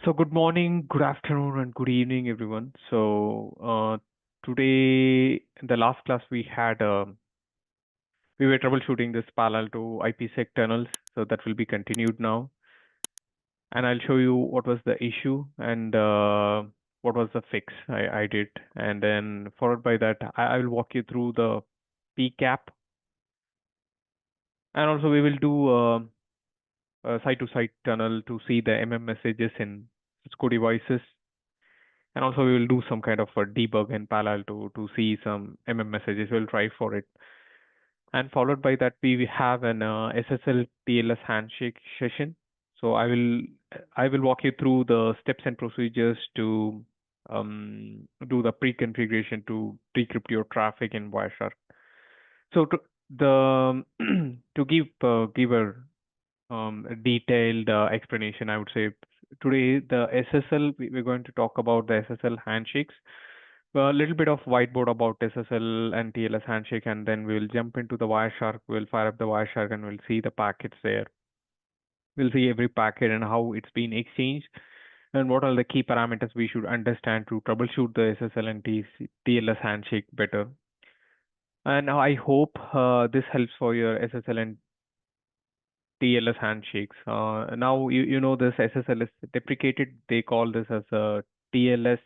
So good morning, good afternoon, and good evening, everyone. Today in the last class we were troubleshooting this Palo Alto IPSec tunnels. So that will be continued now, and I'll show you what was the issue and what was the fix I did, and then followed by that I will walk you through the PCAP, and also we will do a site-to-site tunnel to see the messages in Cisco devices. And also we will do some kind of a debug in Palo Alto to see some messages. We'll try for it. And followed by that, we have an SSL TLS handshake session. So I will walk you through the steps and procedures to do the pre-configuration to decrypt your traffic in Wireshark. So to give a detailed explanation, I would say today the SSL, we're going to talk about the SSL handshakes, a little bit of whiteboard about SSL and TLS handshake, and then we'll jump into the Wireshark. We'll fire up the Wireshark and we'll see the packets there. We'll see every packet and how it's been exchanged and what are the key parameters we should understand to troubleshoot the SSL and TLS handshake better. And I hope this helps for your SSL and TLS handshakes. Now you know this SSL is deprecated. They call this as a TLS.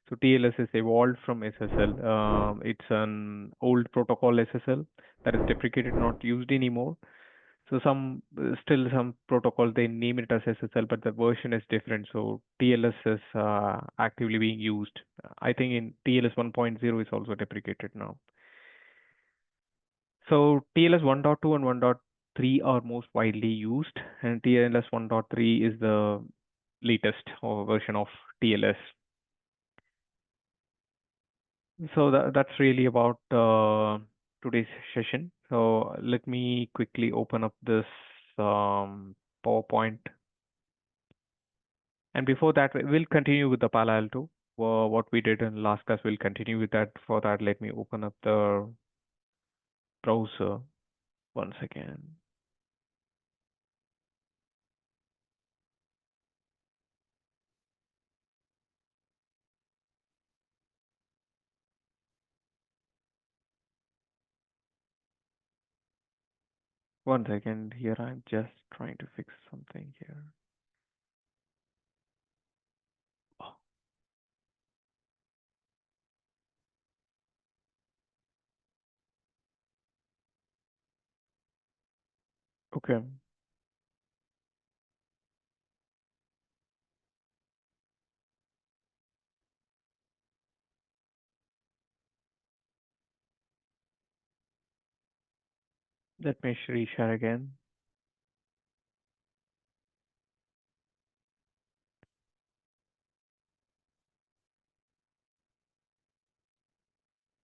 So TLS is evolved from SSL. It's an old protocol SSL that is deprecated, not used anymore. So still some protocol they name it as SSL, but the version is different. So TLS is actively being used. I think in TLS 1.0 is also deprecated now. So TLS 1.2 and 1.3 are most widely used, and TLS 1.3 is the latest version of TLS. So that's really about today's session. So let me quickly open up this PowerPoint. And before that, we'll continue with the Palo Alto. What we did in last class, we'll continue with that. For that, let me open up the browser once again. One second here, I'm just trying to fix something here. Oh. Okay. Let me reshare again.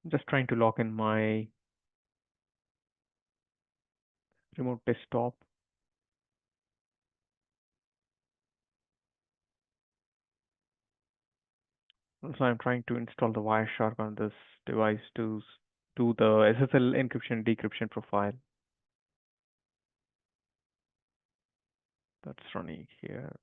I'm just trying to log in my remote desktop. So I'm trying to install the Wireshark on this device to do the SSL encryption decryption profile. That's running here.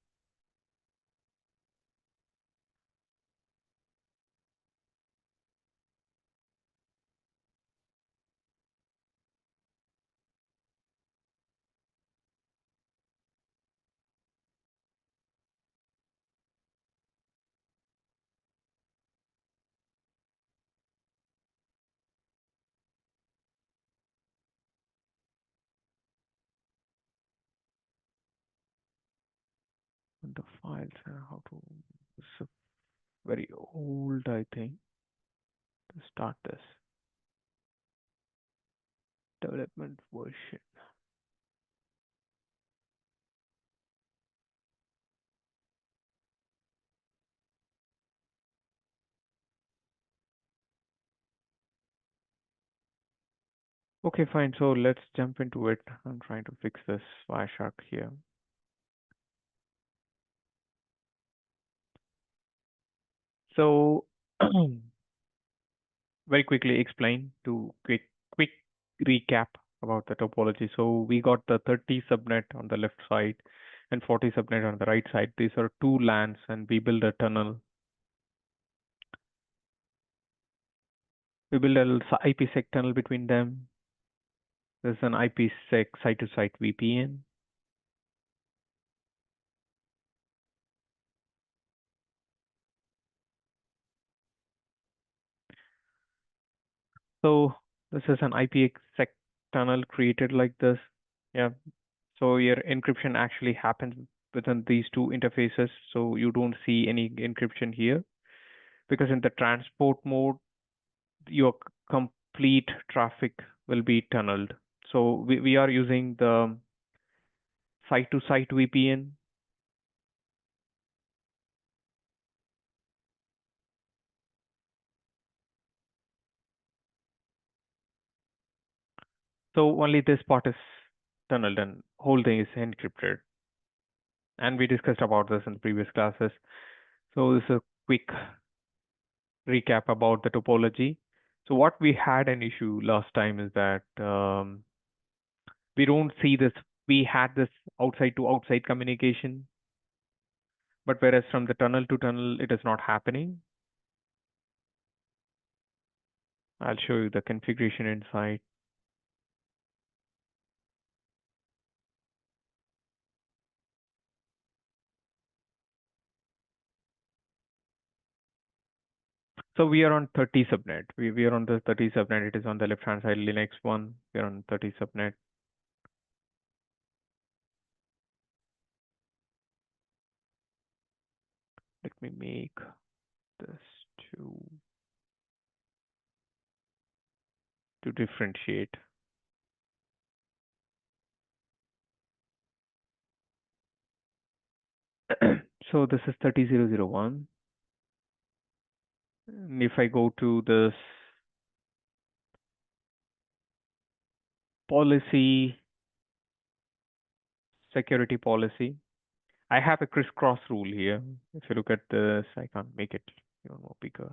And the files and how to. It's very old, I think, to start this development version. Okay, fine. So let's jump into it. I'm trying to fix this Wireshark here. So very quickly explain to quick recap about the topology. So we got the 30 subnet on the left side, and 40 subnet on the right side. These are two LANs, and we build a tunnel. We build a IPSec tunnel between them. There's an IPSec Site-to-Site VPN. So this is an IPSec tunnel created like this. Yeah. So your encryption actually happens within these two interfaces. So you don't see any encryption here because in the transport mode, your complete traffic will be tunneled. So we are using the site-to-site VPN. So only this part is tunneled and whole thing is encrypted. And we discussed about this in the previous classes. So this is a quick recap about the topology. So what we had an issue last time is that we don't see this. We had this outside to outside communication, but whereas from the tunnel to tunnel, it is not happening. I'll show you the configuration inside. So we are on 30 subnet. We are on the 30 subnet. It is on the left hand side, Linux one. We are on 30 subnet. Let me make this to differentiate. So this is 30001. And if I go to this policy, security policy, I have a crisscross rule here. If you look at this, I can't make it even more bigger.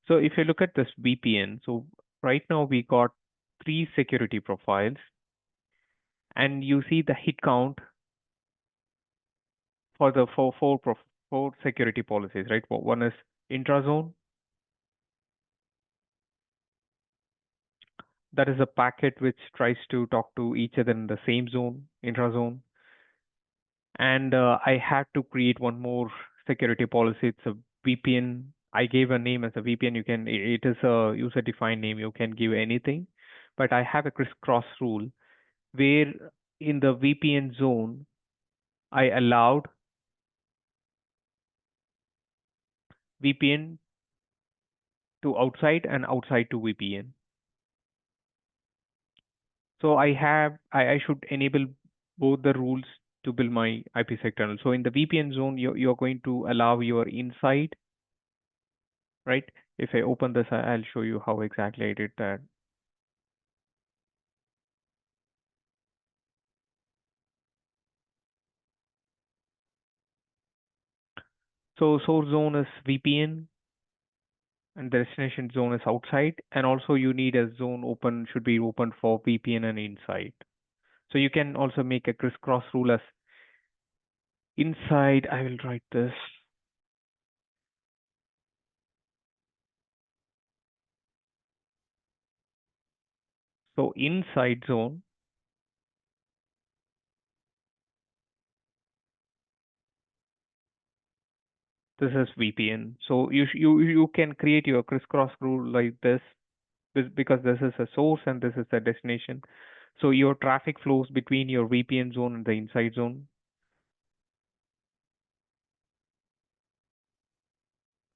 So if you look at this VPN, so right now we got 3 security profiles, and you see the hit count for the four security policies, right? One is intrazone. That is a packet which tries to talk to each other in the same zone, intrazone. And I had to create one more security policy. It's a VPN. I gave a name as a VPN. It is a user-defined name. You can give anything, but I have a crisscross rule where in the VPN zone, I allowed VPN to outside and outside to VPN. So I should enable both the rules to build my IPsec tunnel. So in the VPN zone, you're going to allow your inside, right? If I open this, I'll show you how exactly I did that. So source zone is VPN and the destination zone is outside. And also you need a zone should be open for VPN and inside. So you can also make a crisscross rule as inside. I will write this. So inside zone, this is VPN. So you can create your crisscross rule like this because this is a source and this is a destination. So your traffic flows between your VPN zone and the inside zone.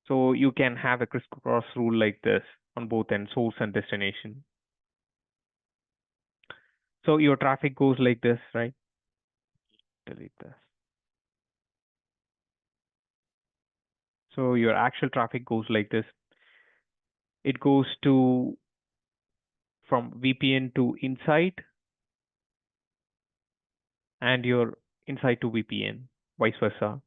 So you can have a crisscross rule like this on both ends, source and destination. So your traffic goes like this, right? Delete this. So your actual traffic goes like this. It goes to from VPN to inside and your inside to VPN, vice versa.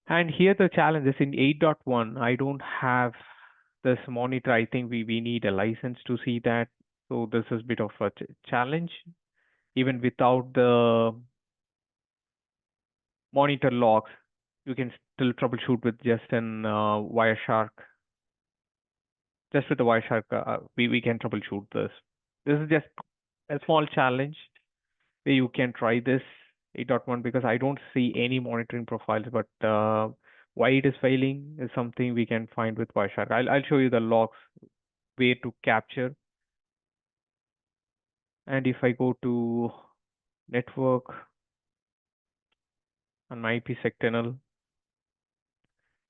And here the challenge is in 8.1, I don't have this monitor, I think we need a license to see that. So this is a bit of a challenge. Even without the monitor logs, you can still troubleshoot with just an Wireshark. Just with the Wireshark, we can troubleshoot this. This is just a small challenge where you can try this 8.1 because I don't see any monitoring profiles, but why it is failing is something we can find with Wireshark. I'll show you the logs where to capture. And if I go to network on my IPSec tunnel,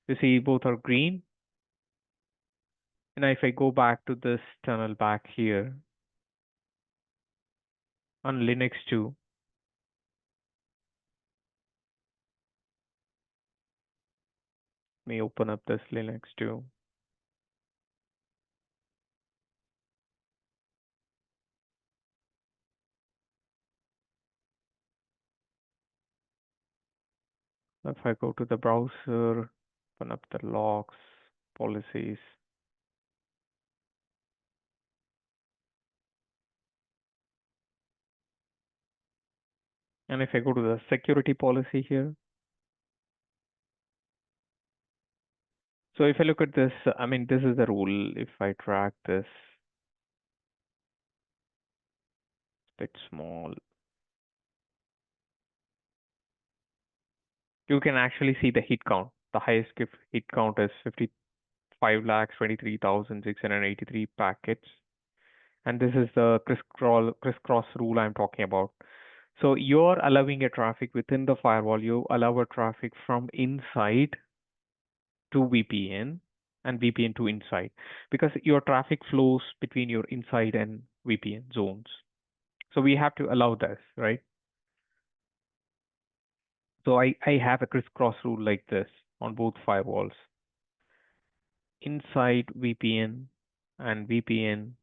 you see both are green. And if I go back to this tunnel back here on Linux 2, let me open up this Linux 2. If I go to the browser, open up the logs, policies, and if I go to the security policy here, so if I look at this, I mean, this is the rule. If I track this, bit small, you can actually see the hit count. The highest hit count is 55,23,683 packets. And this is the crisscross rule I'm talking about. So you're allowing a traffic within the firewall. You allow a traffic from inside to VPN and VPN to inside because your traffic flows between your inside and VPN zones. So we have to allow this, right? So I have a crisscross rule like this on both firewalls. Inside VPN and VPN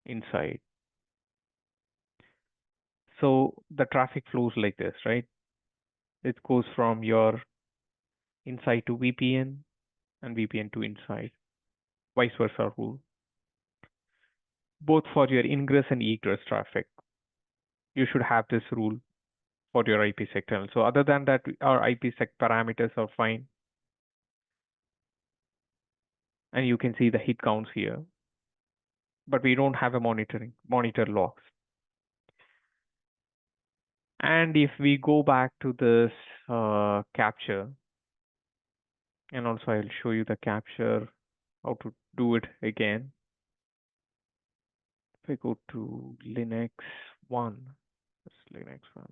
inside. So the traffic flows like this, right? It goes from your inside to VPN and VPN to inside, vice versa rule. Both for your ingress and egress traffic, you should have this rule for your IPsec tunnel. So other than that, our IPsec parameters are fine. And you can see the hit counts here, but we don't have a monitor logs. And if we go back to this capture, and also I'll show you the capture, how to do it again. If I go to Linux 1, that's Linux 1.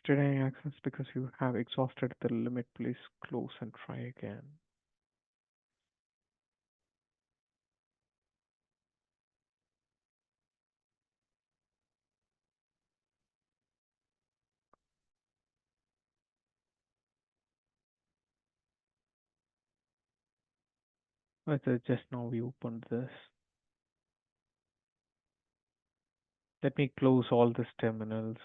Denying access because you have exhausted the limit. Please close and try again. Just now we opened this. Let me close all these terminals.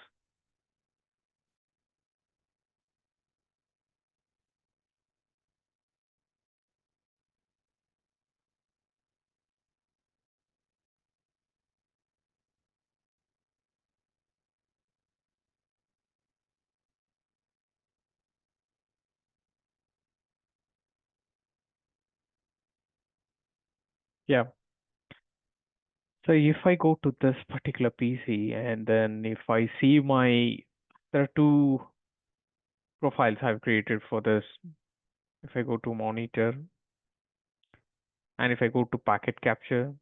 Yeah. So if I go to this particular PC and then if I see there are two profiles I've created for this. If I go to monitor and if I go to packet capture,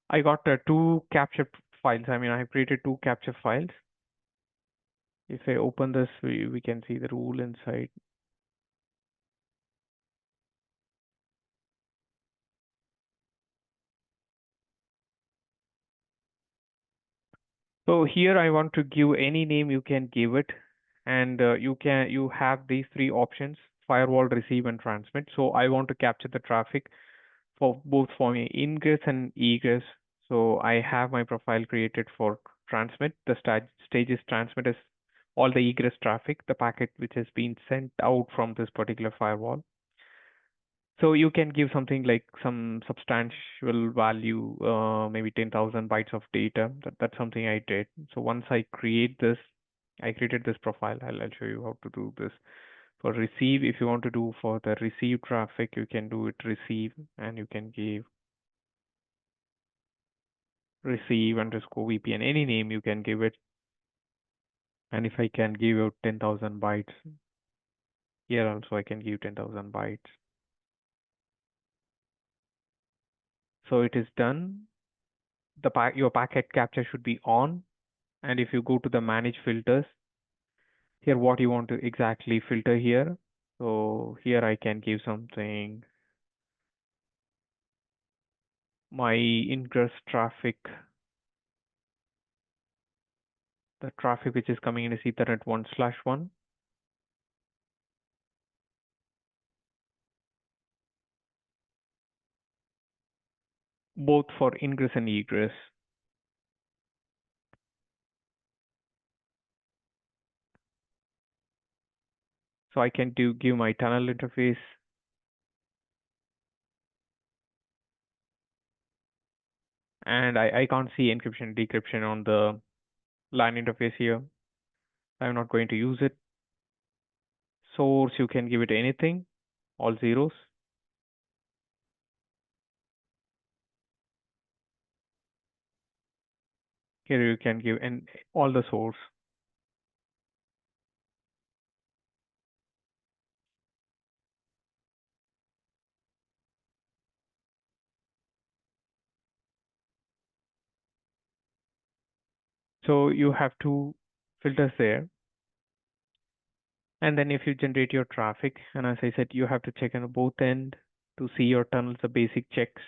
I got two capture files. I mean, I have created two capture files. If I open this, we can see the rule inside. So here I want to give any name you can give it, and you have these three options: firewall, receive, and transmit. So I want to capture the traffic for both for me ingress and egress. So I have my profile created for transmit. The stage is transmit is all the egress traffic, the packet which has been sent out from this particular firewall. So you can give something like some substantial value, maybe 10,000 bytes of data. That's something I did. So once I created this profile. I'll show you how to do this. For receive, if you want to do for the receive traffic, you can do it receive, and you can give receive underscore VPN, any name you can give it. And if I can give out 10,000 bytes, here also I can give 10,000 bytes. So it is done. Your packet capture should be on. And if you go to the manage filters, here what you want to exactly filter here. So here I can give something, my ingress traffic, the traffic which is coming in is Ethernet 1/1, both for ingress and egress. So I can give my tunnel interface, and I can't see encryption decryption on the LAN interface here. I'm not going to use it. Source, you can give it anything, all zeros. Here you can give all the source. So you have two filters there. And then if you generate your traffic, and as I said, you have to check on both end to see your tunnels, the basic checks.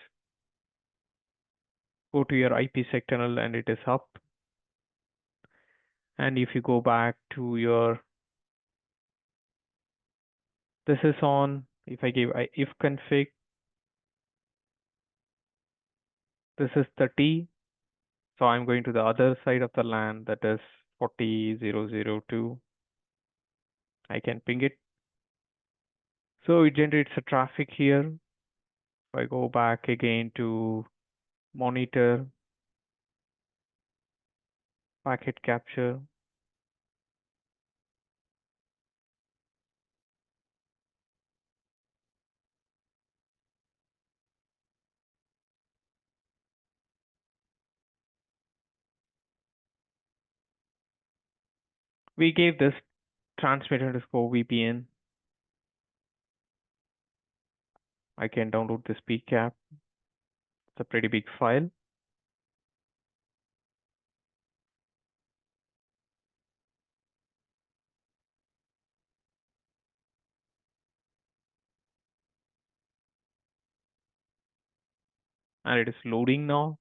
Go to your IPSec tunnel and it is up. And if you go back to your, this is on. If I give if config, this is the T. So I'm going to the other side of the LAN, that is 40,002. I can ping it. So it generates a traffic here. If I go back again to monitor, packet capture, we gave this transmit underscore VPN. I can download this PCAP. It's a pretty big file. And it is loading now.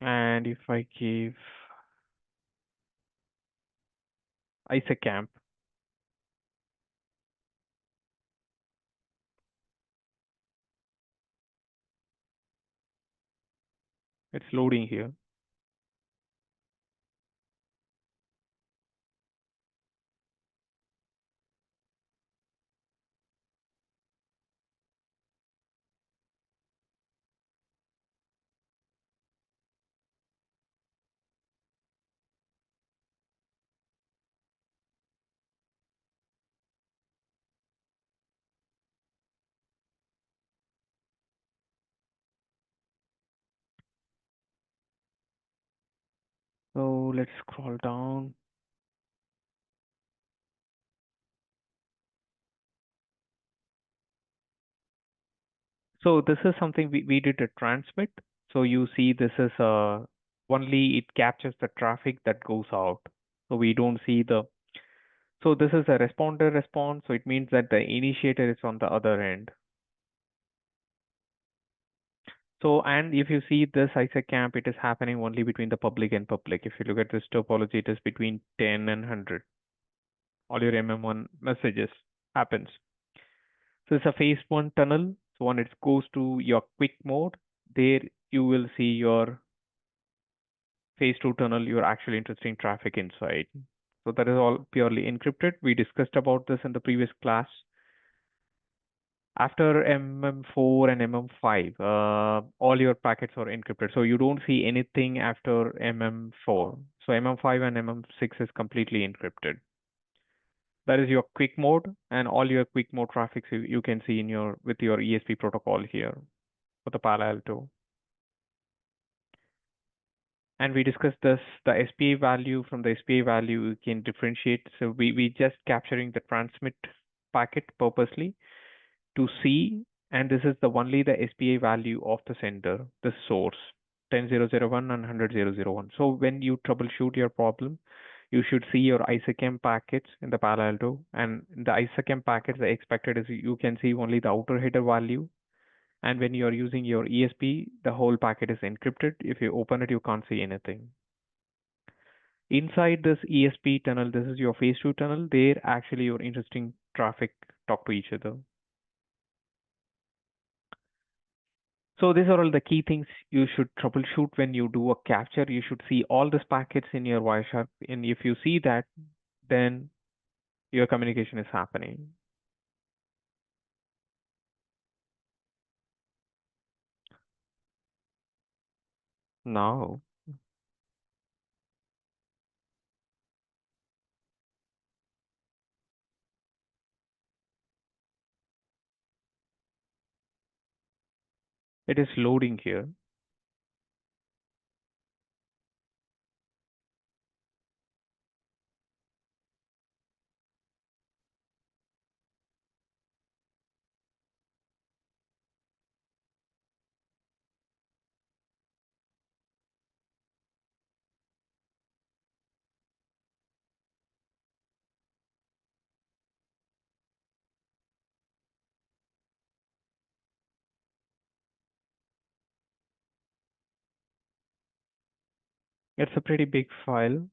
And if I give ISACamp, it's loading here. So let's scroll down. So this is something we did a transmit. So you see this is only it captures the traffic that goes out. So we don't see the So this is a responder response, so it means that the initiator is on the other end. So, and if you see this ISAC camp, it is happening only between the public and public. If you look at this topology, it is between 10 and 100. All your MM1 messages happens. So it's a phase one tunnel. So when it goes to your quick mode, there you will see your phase two tunnel, your actually interesting traffic inside. So that is all purely encrypted. We discussed about this in the previous class. After MM4 and MM5, all your packets are encrypted. So you don't see anything after MM4. So MM5 and MM6 is completely encrypted. That is your quick mode, and all your quick mode traffic you can see in your with your ESP protocol here for the Palo Alto. And we discussed this, the SPA value. From the SPA value you can differentiate. So we just capturing the transmit packet purposely to see, and this is the only the SPA value of the sender, the source, 10001 and 100,001. So when you troubleshoot your problem, you should see your ISACM packets in the Palo Alto, and in the ISACM packets, the expected is you can see only the outer header value. And when you're using your ESP, the whole packet is encrypted. If you open it, you can't see anything. Inside this ESP tunnel, this is your phase two tunnel. There, actually, your interesting traffic talk to each other. So these are all the key things you should troubleshoot when you do a capture. You should see all these packets in your Wireshark, and if you see that, then your communication is happening. Now it is loading here. It's a pretty big file.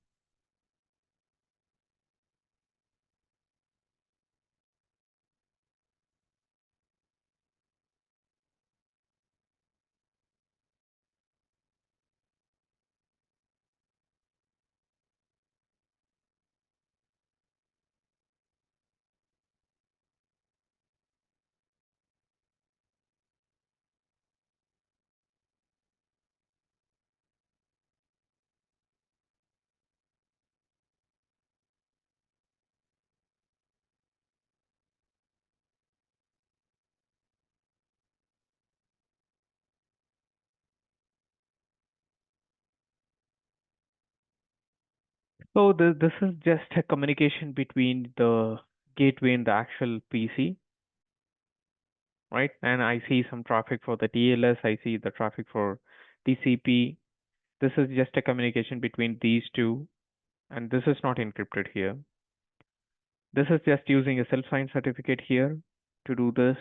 So this is just a communication between the gateway and the actual PC, right? And I see some traffic for the TLS. I see the traffic for TCP. This is just a communication between these two, and this is not encrypted here. This is just using a self-signed certificate here to do this,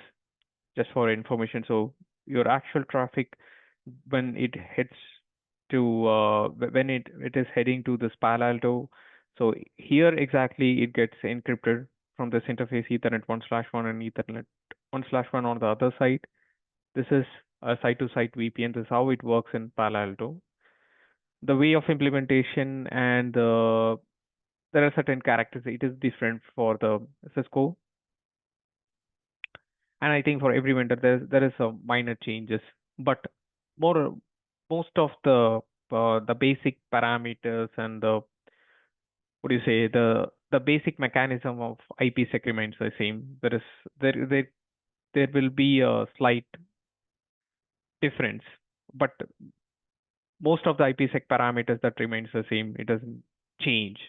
just for information. So your actual traffic, when it hits to when it is heading to this Palo Alto, so here exactly it gets encrypted from this interface Ethernet 1/1 and Ethernet 1/1 on the other side. This is a site-to-site VPN. This is how it works in Palo Alto. The way of implementation and there are certain characters. It is different for the Cisco, and I think for every vendor there is some minor changes, but more most of the basic parameters and the what do you say the basic mechanism of IPsec remains the same. There there will be a slight difference, but most of the IPsec parameters that remains the same. It doesn't change.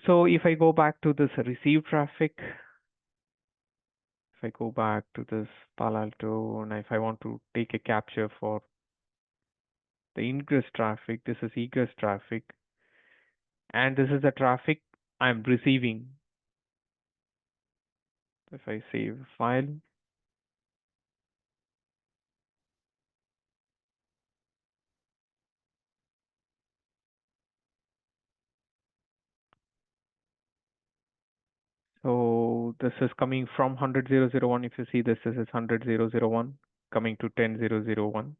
So if I go back to this receive traffic, if I go back to this Palo Alto, and if I want to take a capture for the ingress traffic, this is egress traffic. And this is the traffic I'm receiving. If I save file, so this is coming from 100.0.0.1. If you see this is 100.0.0.1 coming to 10.0.0.1.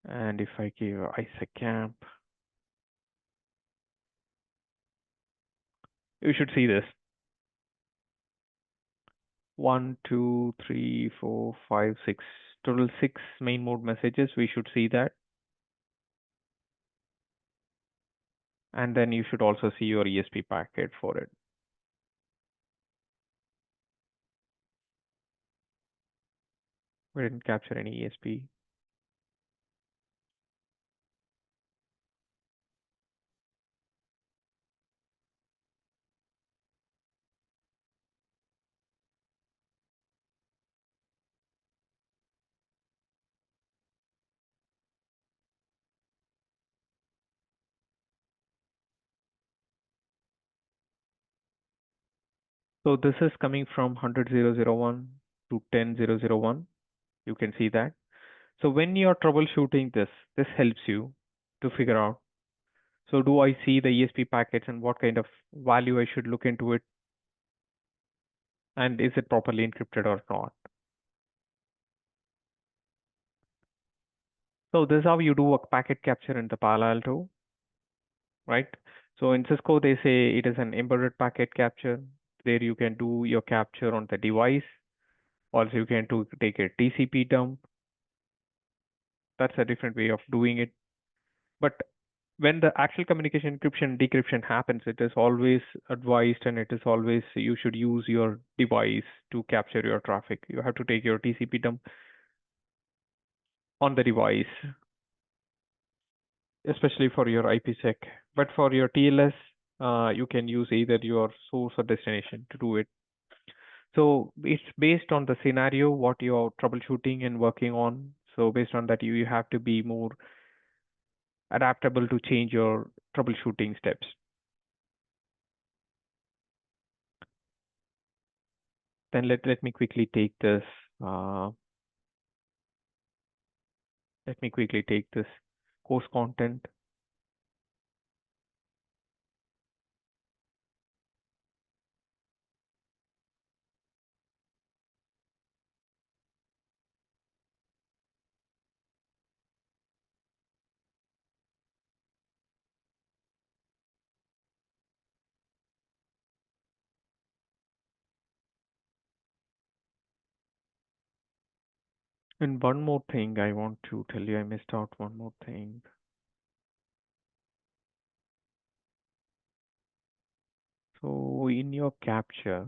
And if I give IPSec camp, you should see this. 1, 2, 3, 4, 5, 6. Total 6 main mode messages. We should see that. And then you should also see your ESP packet for it. We didn't capture any ESP. So this is coming from 100.0.0.1 to 10.0.0.1. You can see that. So when you're troubleshooting this helps you to figure out, so do I see the ESP packets and what kind of value I should look into it? And is it properly encrypted or not? So this is how you do a packet capture in the Palo Alto, right? So in Cisco, they say it is an embedded packet capture. There you can do your capture on the device. Also, you can take a TCP dump. That's a different way of doing it. But when the actual communication encryption decryption happens, it is always advised and it is always you should use your device to capture your traffic. You have to take your TCP dump on the device, especially for your IPsec. But for your TLS, you can use either your source or destination to do it. So it's based on the scenario, what you're troubleshooting and working on. So based on that, you have to be more adaptable to change your troubleshooting steps. Then let me quickly take this. Uh, let me quickly take this course content. And one more thing I want to tell you, I missed out one more thing. So in your capture,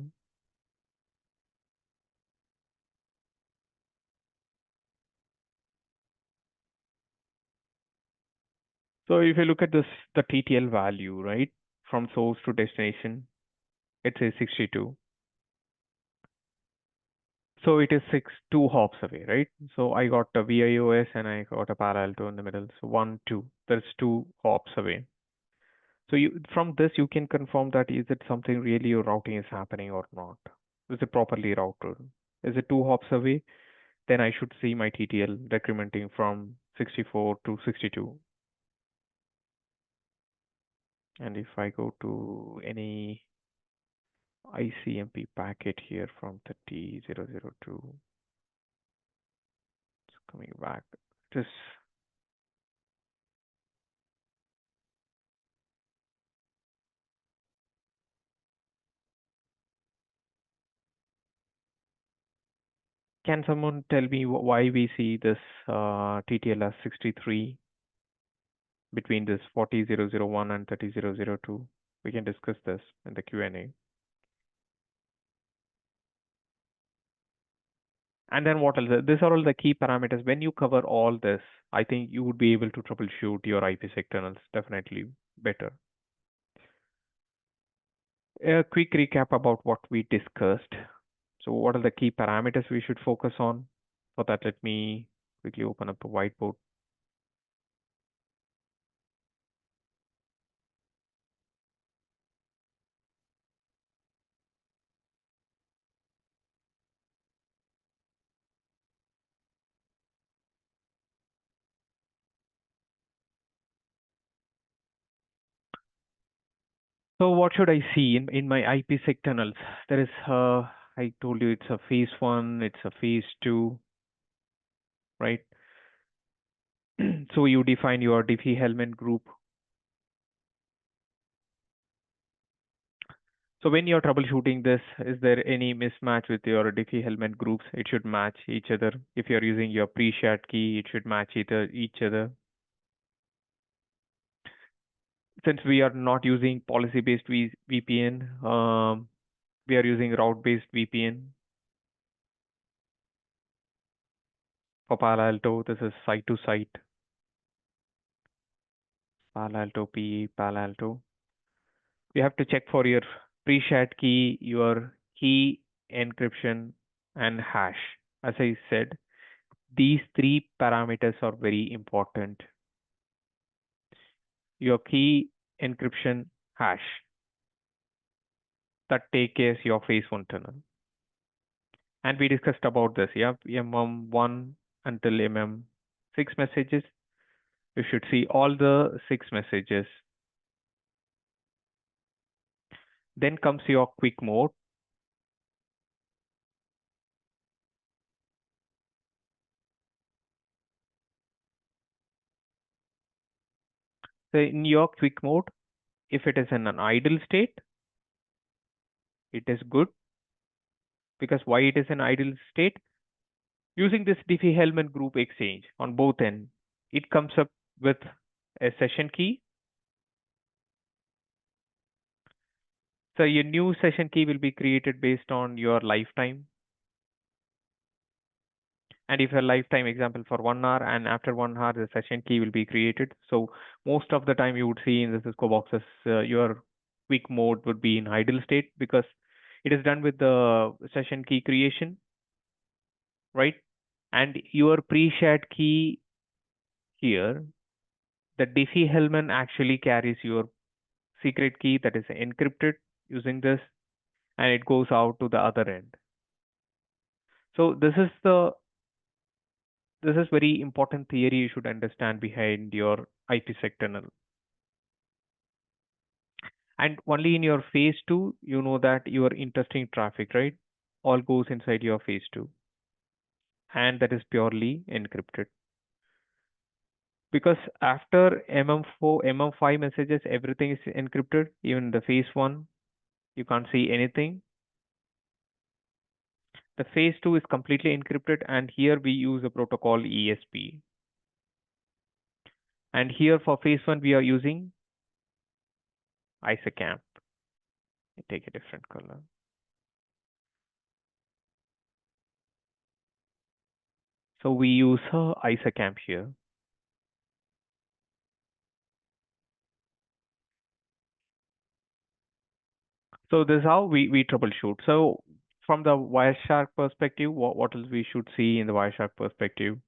so if you look at this, the TTL value, right, from source to destination, it says 62. So it is 2 hops away, right? So I got a VIOS and I got a Palo Alto in the middle. So 1, 2. There's 2 hops away. So you from this you can confirm that is it something really your routing is happening or not? Is it properly routed? Is it 2 hops away? Then I should see my TTL decrementing from 64 to 62. And if I go to any ICMP packet here from 30.0.0.2, it's coming back. Just can someone tell me why we see this TTL as 63 between this 40.0.0.1 and 30.0.0.2? We can discuss this in the Q&A. And then what else? These are all the key parameters. When you cover all this, I think you would be able to troubleshoot your IPsec tunnels definitely better. A quick recap about what we discussed. So what are the key parameters we should focus on? For that, let me quickly open up a whiteboard. So what should I see in my IPsec tunnels? There is, I told you it's a phase one, it's a phase two, right? So you define your Diffie Hellman group. So when you're troubleshooting this, is there any mismatch with your Diffie-Hellman groups? It should match each other. If you're using your pre-shared key, it should match each other. Since we are not using policy-based VPN, we are using route-based VPN. For Palo Alto, this is site-to-site. Palo Alto PE, Palo Alto. You have to check for your pre-shared key, your key encryption, and hash. As I said, these three parameters are very important. Your key encryption hash that take care your phase one tunnel. And we discussed about this, yeah, MM1 until MM6 messages. You should see all the 6 messages. Then comes your quick mode. So in your quick mode, if it is in an idle state, it is good. Because why it is an idle state? Using this Diffie-Hellman group exchange on both ends, it comes up with a session key. So your new session key will be created based on your lifetime. And if a lifetime example for 1 hour, and after 1 hour, the session key will be created. So most of the time you would see in the Cisco boxes, your quick mode would be in idle state because it is done with the session key creation, right? And your pre-shared key here, the Diffie-Hellman actually carries your secret key that is encrypted using this, and it goes out to the other end. So this is very important theory you should understand behind your IPsec tunnel. And only in your phase two, you know that your interesting traffic, right? All goes inside your phase two. And that is purely encrypted. Because after MM4, MM5 messages, everything is encrypted. Even the phase one, you can't see anything. The phase two is completely encrypted, and here we use a protocol ESP. And here for phase one, we are using ISACAMP. Take a different color. So we use ISACAMP here. So this is how we troubleshoot. So from the Wireshark perspective, what else we should see in the Wireshark perspective?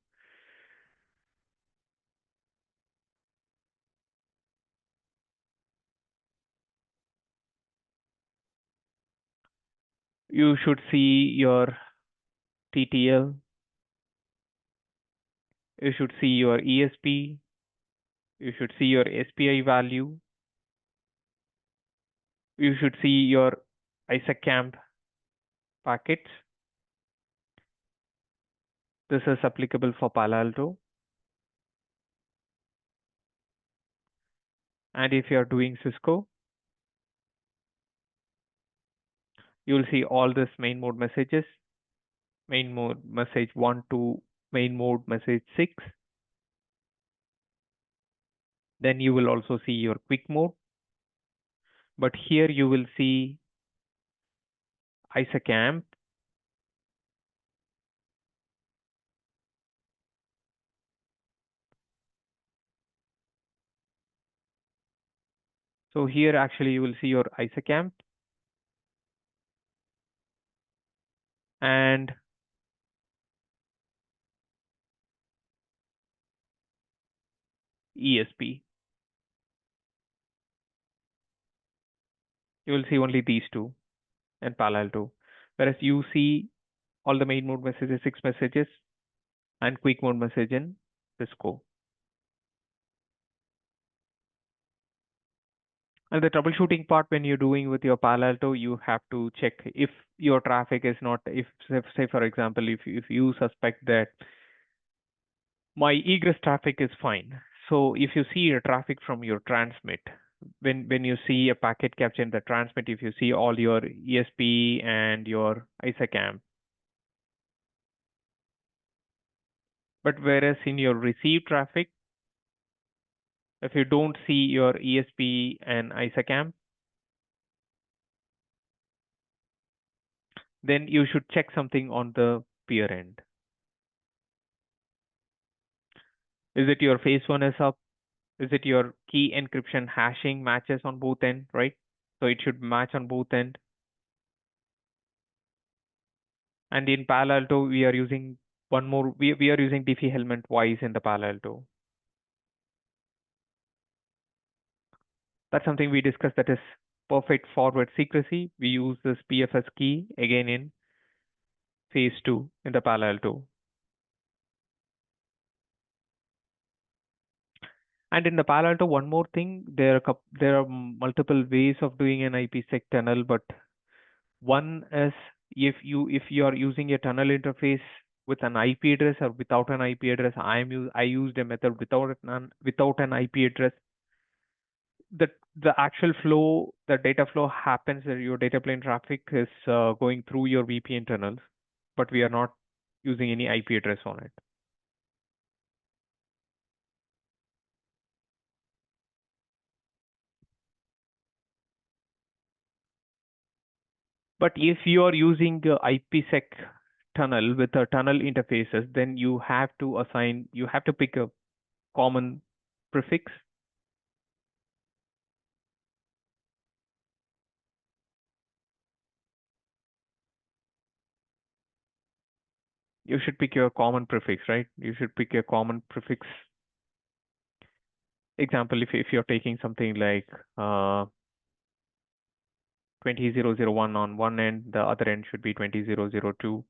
You should see your TTL. You should see your ESP. You should see your SPI value. You should see your ISACAMP packets. This is applicable for Palo Alto. And if you are doing Cisco, you will see all this main mode messages. Main mode message 1 to main mode message 6. Then you will also see your quick mode. But here you will see ISACAMP. So here actually you will see your ISACAMP and ESP. You will see only these two in Palo Alto. Whereas you see all the main mode messages, 6 messages, and quick mode message in Cisco. And the troubleshooting part, when you're doing with your Palo Alto, you have to check if your traffic is not, if say for example, if you suspect that my egress traffic is fine. So if you see a traffic from your transmit, when you see a packet capture in the transmit, if you see all your ESP and your ISACAM, but whereas in your receive traffic, if you don't see your ESP and ISACAM, then you should check something on the peer end. Is it your phase one is up? Is it your key encryption hashing matches on both end, right? So it should match on both end. And in Palo Alto, we are using one more, we are using Diffie Hellman twice in the Palo Alto. That's something we discussed, that is perfect forward secrecy. We use this PFS key again in phase two in the Palo Alto. And in the Palo Alto, one more thing, there are multiple ways of doing an IPsec tunnel, but one is if you are using a tunnel interface with an IP address or without an IP address. I used a method without an IP address. The actual flow, the data flow happens, your data plane traffic is going through your VPN tunnels, but we are not using any IP address on it. But if you are using IPsec tunnel with a tunnel interfaces, then you have to pick a common prefix. You should pick your common prefix, right? You should pick a common prefix. Example, if you're taking something like 20001 on one end, the other end should be 20002,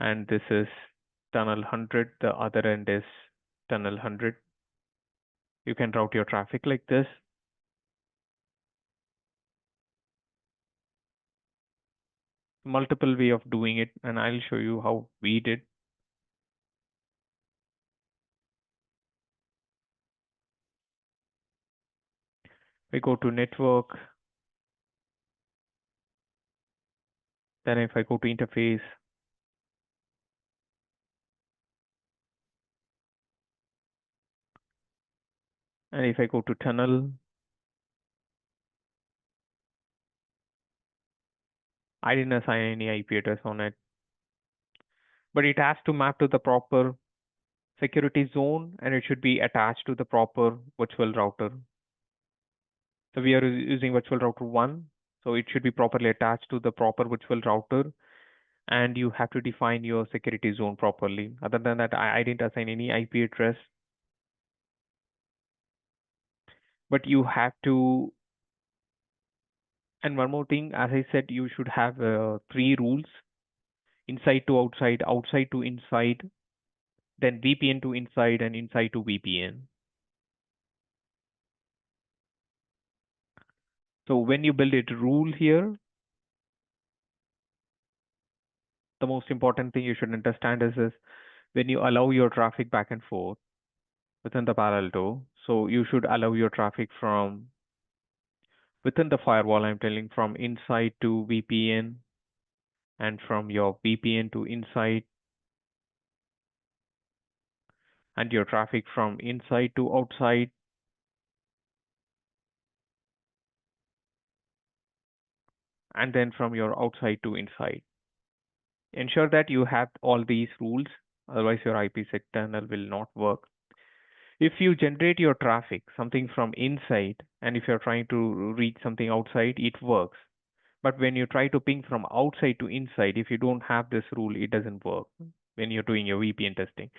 and this is tunnel 100, the other end is tunnel 100. You can route your traffic like this. Multiple way of doing it, and I'll show you how we did. We go to network, then if I go to interface, and if I go to tunnel, I didn't assign any IP address on it, but it has to map to the proper security zone, and it should be attached to the proper virtual router. So we are using virtual router 1, so it should be properly attached to the proper virtual router, and you have to define your security zone properly. Other than that, I didn't assign any IP address, but you have to. And one more thing, as I said, you should have 3 rules: inside to outside, outside to inside, then VPN to inside, and inside to VPN. So when you build a rule here, the most important thing you should understand is this: when you allow your traffic back and forth within the Palo Alto, so you should allow your traffic from within the firewall, I'm telling, from inside to VPN, and from your VPN to inside, and your traffic from inside to outside, and then from your outside to inside. Ensure that you have all these rules, otherwise your IPsec tunnel will not work. If you generate your traffic something from inside, and if you're trying to reach something outside, it works. But when you try to ping from outside to inside, if you don't have this rule, it doesn't work when you're doing your VPN testing.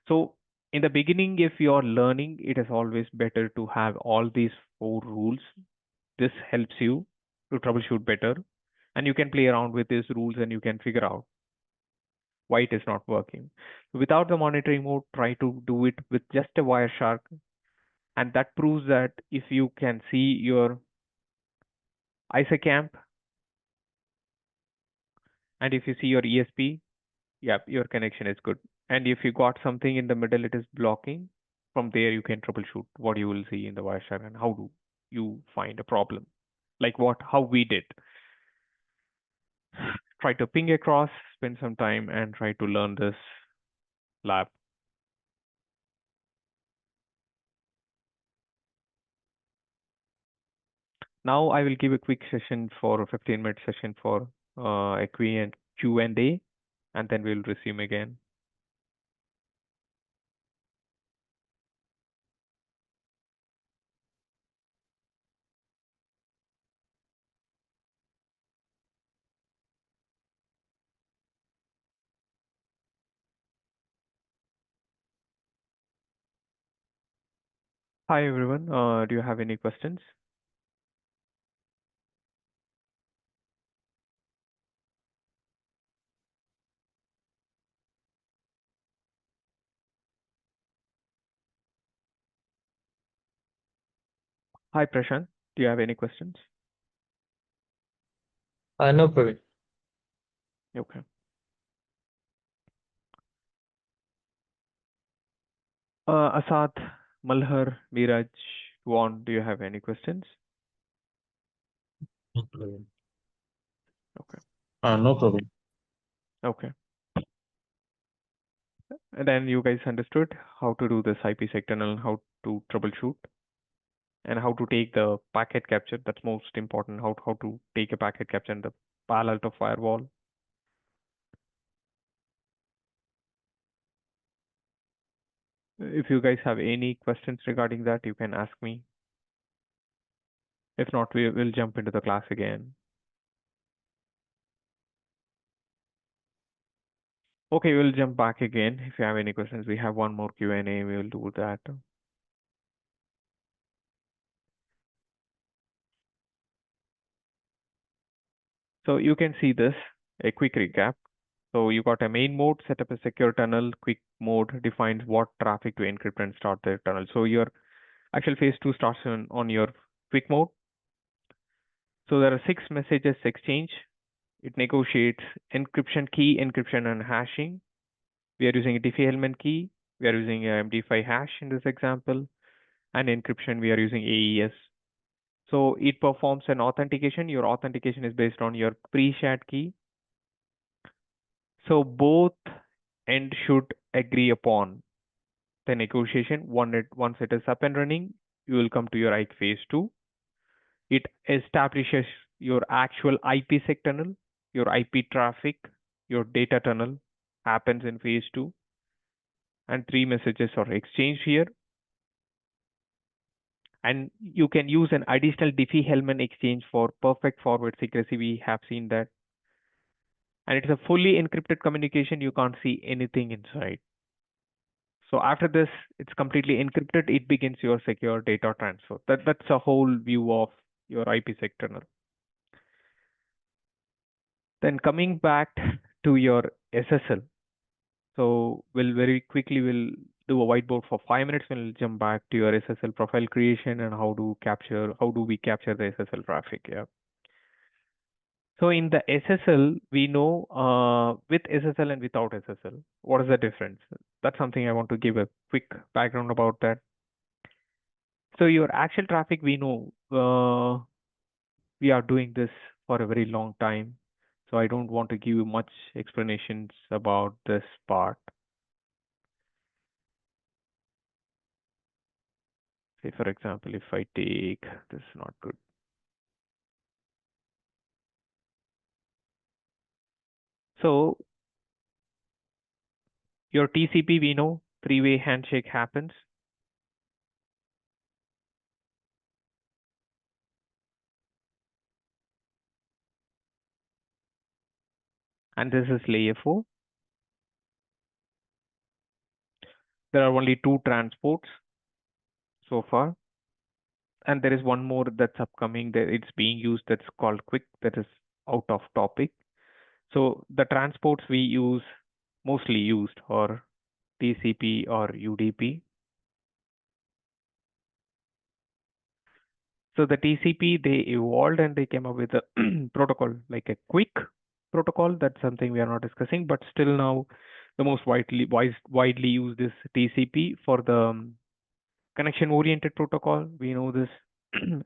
So in the beginning, if you're learning, it is always better to have all these 4 rules. This helps you to troubleshoot better, and you can play around with these rules and you can figure out why it is not working. Without the monitoring mode, try to do it with just a Wireshark, and that proves that if you can see your IPSec camp, and if you see your ESP, yep, your connection is good. And if you got something in the middle, it is blocking. From there, you can troubleshoot what you will see in the Wireshark and how do you find a problem, like how we did. Try to ping across, spend some time, and try to learn this lab. Now I will give a quick session for a 15-minute session for a Q&A, and then we'll resume again. Hi everyone. Do you have any questions? Hi Prashant. Do you have any questions? No, Praveen. Okay. Asad, Malhar, Miraj, Juan, do you have any questions? No, Praveen. Okay. No, Praveen. Okay. And then you guys understood how to do this IPsec tunnel, how to troubleshoot, and how to take the packet capture. That's most important. How to take a packet capture in the Palo Alto firewall. If you guys have any questions regarding that, you can ask me. If not, we will jump into the class again. Okay, we'll jump back again. If you have any questions, we have one more Q&A. We will do that. So you can see this, a quick recap. So you got a main mode, set up a secure tunnel. Quick mode defines what traffic to encrypt and start the tunnel. So your actual phase 2 starts on your quick mode. So there are 6 messages exchange. It negotiates encryption key, encryption and hashing. We are using a Diffie-Hellman key. We are using a MD5 hash in this example. And encryption, we are using AES. So it performs an authentication. Your authentication is based on your pre-shared key. So both ends should agree upon the negotiation. Once it is up and running, you will come to your phase 2. It establishes your actual IPsec tunnel, your IP traffic, your data tunnel happens in phase 2. And 3 messages are exchanged here. And you can use an additional Diffie-Hellman exchange for perfect forward secrecy. We have seen that. And it's a fully encrypted communication. You can't see anything inside. So after this, it's completely encrypted. It begins your secure data transfer. That's a whole view of your IPsec tunnel. Then coming back to your SSL. So we'll very quickly we'll do a whiteboard for 5 minutes. We'll jump back to your SSL profile creation and how do we capture the SSL traffic. Yeah. So in the SSL, we know with SSL and without SSL, what is the difference? That's something I want to give a quick background about that. So your actual traffic, we know we are doing this for a very long time. So I don't want to give you much explanations about this part. Say, for example, if I take this is not good. So your TCP, we know three-way handshake happens. And this is layer 4. There are only 2 transports so far. And there is one more that's upcoming that it's being used that's called quick, that is out of topic. So the transports we use mostly used are TCP or UDP. So the TCP, they evolved and they came up with a protocol, like a quick protocol. That's something we are not discussing, but still now the most widely used is TCP for the connection oriented protocol. We know this.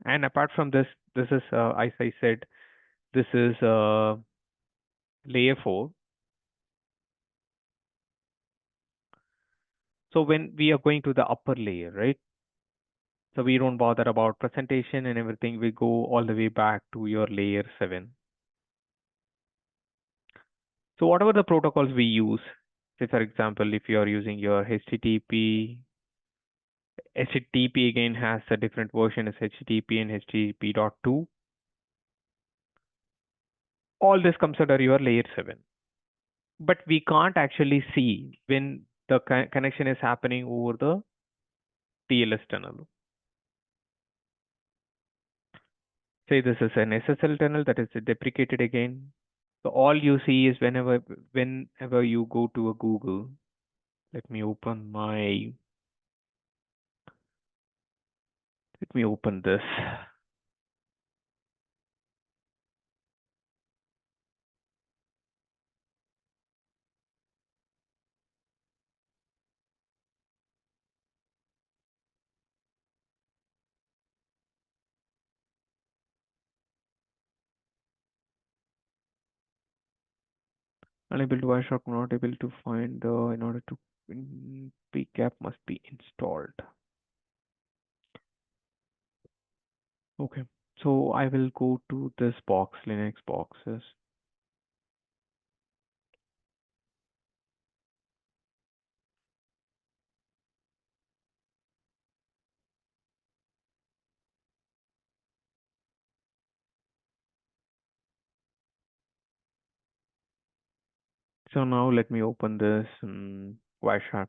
And apart from this, this is, as I said, this is layer 4. So when we are going to the upper layer, right? So we don't bother about presentation and everything. We go all the way back to your layer 7. So whatever the protocols we use, say for example, if you are using your HTTP again has a different version as HTTP and HTTP.2. All this comes under your layer 7. But we can't actually see when the connection is happening over the TLS tunnel. Say this is an SSL tunnel that is deprecated again. So all you see is whenever you go to a Google, let me open this. Unable to Wireshark, not able to find in order to PCAP must be installed. Okay, so I will go to this box, Linux boxes. So now let me open this Wireshark.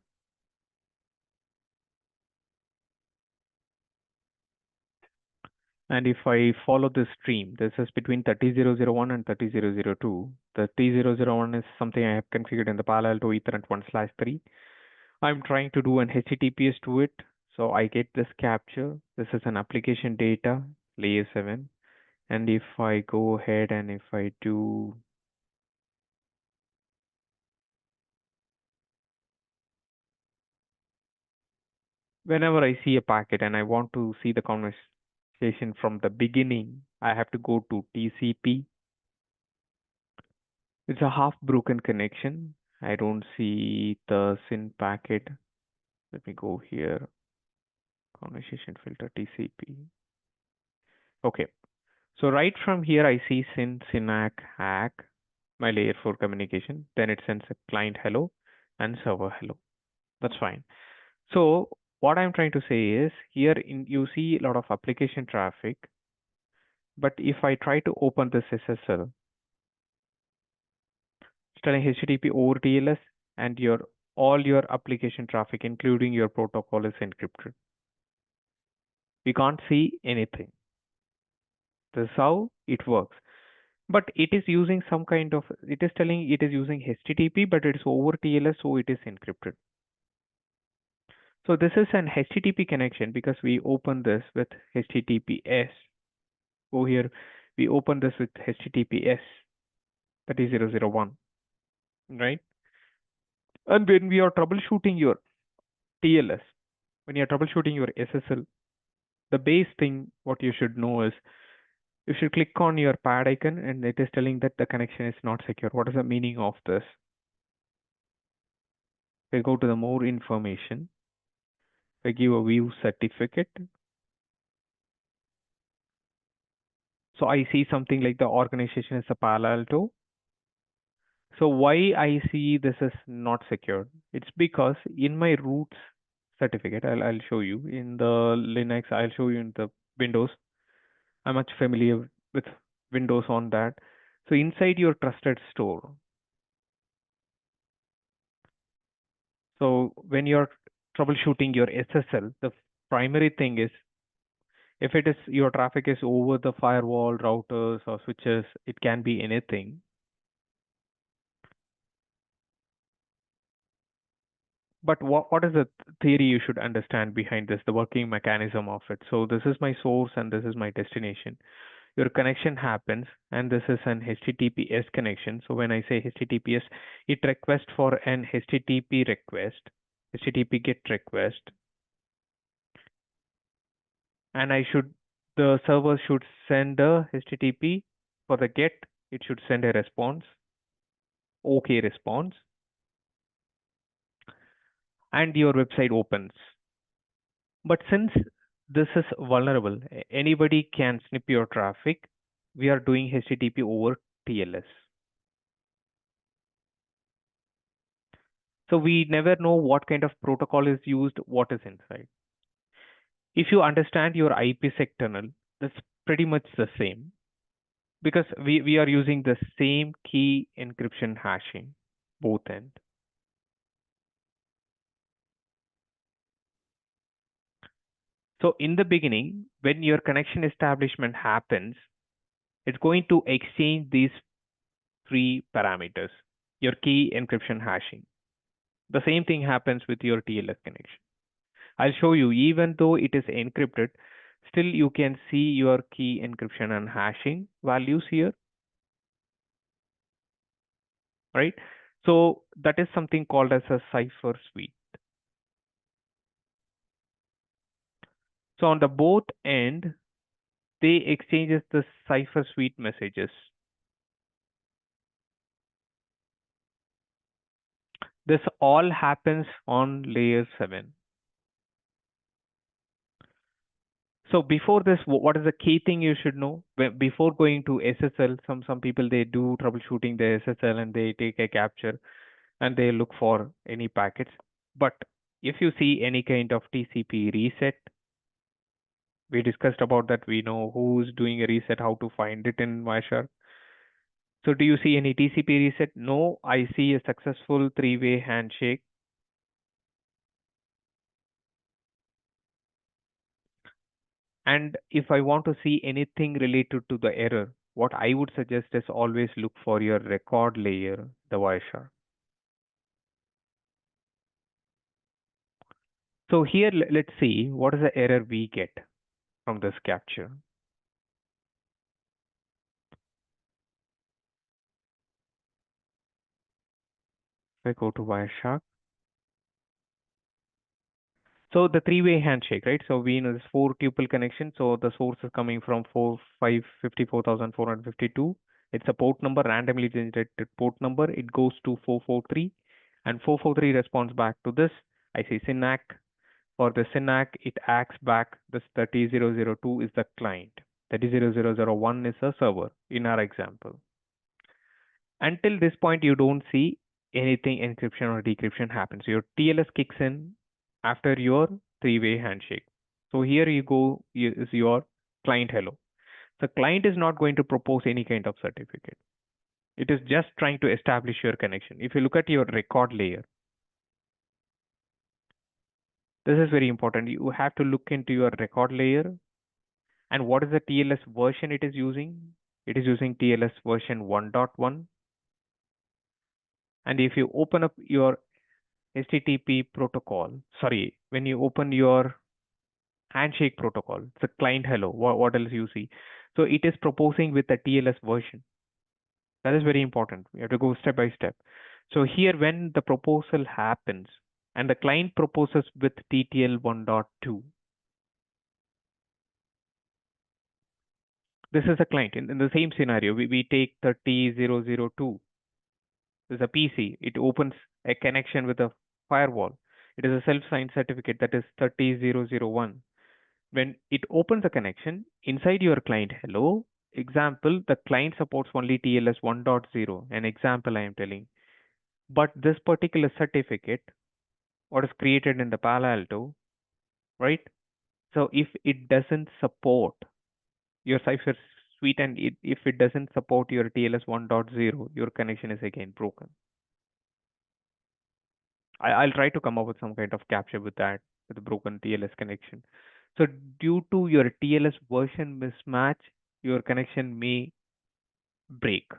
And if I follow this stream, this is between 30001 and 30002. The 3001 is something I have configured in the Palo Alto Ethernet 1/3. I'm trying to do an HTTPS to it. So I get this capture. This is an application data, layer 7. And if I go ahead and if I do whenever I see a packet and I want to see the conversation from the beginning, I have to go to TCP. It's a half broken connection. I don't see the SYN packet. Let me go here. Conversation filter TCP. Okay. So right from here, I see SYNAC hack, my layer 4 communication. Then it sends a client hello and server hello. That's fine. So what I'm trying to say is here you see a lot of application traffic. But if I try to open this SSL, it's telling HTTP over TLS and all your application traffic, including your protocol, is encrypted. We can't see anything. This is how it works. But it is using some kind of, it is telling it is using HTTP, but it's over TLS, so it is encrypted. So this is an HTTP connection because we open this with HTTPS. Go here, we open this with HTTPS 30001, right? And when we are troubleshooting your TLS, when you're troubleshooting your SSL, the base thing what you should know is you should click on your pad icon and it is telling that the connection is not secure. What is the meaning of this? We go to the more information. We give a view certificate. So I see something like the organization is a Palo Alto. So why I see this is not secure? It's because in my roots certificate, I'll show you in the Linux, I'll show you in the Windows. I'm much familiar with Windows on that. So inside your trusted store. So when you're troubleshooting your SSL, the primary thing is if it is your traffic is over the firewall, routers or switches, it can be anything. But what is the theory you should understand behind this, the working mechanism of it? So this is my source and this is my destination. Your connection happens, and this is an HTTPS connection. So when I say HTTPS, it requests for an HTTP request, HTTP GET request, and the server should send a HTTP for the GET. It should send a response, OK response, and your website opens. But since this is vulnerable, anybody can snip your traffic. We are doing HTTP over TLS. So we never know what kind of protocol is used, what is inside. If you understand your IPSec tunnel, that's pretty much the same because we are using the same key encryption hashing, both end. So in the beginning, when your connection establishment happens, it's going to exchange these three parameters, your key encryption hashing. The same thing happens with your TLS connection. I'll show you, even though it is encrypted, still you can see your key encryption and hashing values here, right? So that is something called as a cipher suite. So on the both end, they exchanges the cipher suite messages. This all happens on layer 7. So before this, what is the key thing you should know? Before going to SSL, some people, they do troubleshooting the SSL and they take a capture and they look for any packets. But if you see any kind of TCP reset, we discussed about that. We know who's doing a reset, how to find it in Wireshark. So do you see any TCP reset? No, I see a successful three-way handshake. And if I want to see anything related to the error, what I would suggest is always look for your record layer, the Wireshark. So here, let's see what is the error we get from this capture. If I go to Wireshark, so the three-way handshake, right? So we know this 4-tuple connection. So the source is coming from 4,554,452. It's a port number, randomly generated port number. It goes to 443, and 443 responds back to this. I say SYNAC. For the SYNAC, it acts back. This 30002 is the client. 30001 is a server in our example. Until this point, you don't see anything encryption or decryption happens. Your TLS kicks in after your three-way handshake. So here you go is your client hello. The client is not going to propose any kind of certificate. It is just trying to establish your connection. If you look at your record layer, this is very important. You have to look into your record layer and what is the TLS version it is using. It is using TLS version 1.1. And if you open up your HTTP protocol, sorry, when you open your handshake protocol, it's a client hello. What else you see? So it is proposing with the TLS version. That is very important. We have to go step by step. So here, when the proposal happens and the client proposes with TTL 1.2, this is a client. In the same scenario, we take 30002. This is a PC. It opens a connection with a firewall. It is a self-signed certificate that is 30001. When it opens a connection inside your client hello, example, the client supports only TLS 1.0, an example I am telling. But this particular certificate, what is created in the Palo Alto, right? So if it doesn't support your cipher suite and if it doesn't support your TLS 1.0, your connection is again broken. I'll try to come up with some kind of capture with that, with the broken TLS connection. So due to your TLS version mismatch, your connection may break.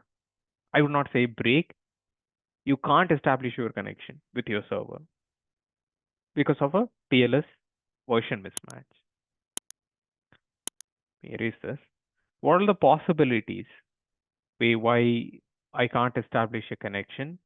I would not say break. You can't establish your connection with your server. because of a TLS version mismatch. Erase this. What are the possibilities why I can't establish a connection?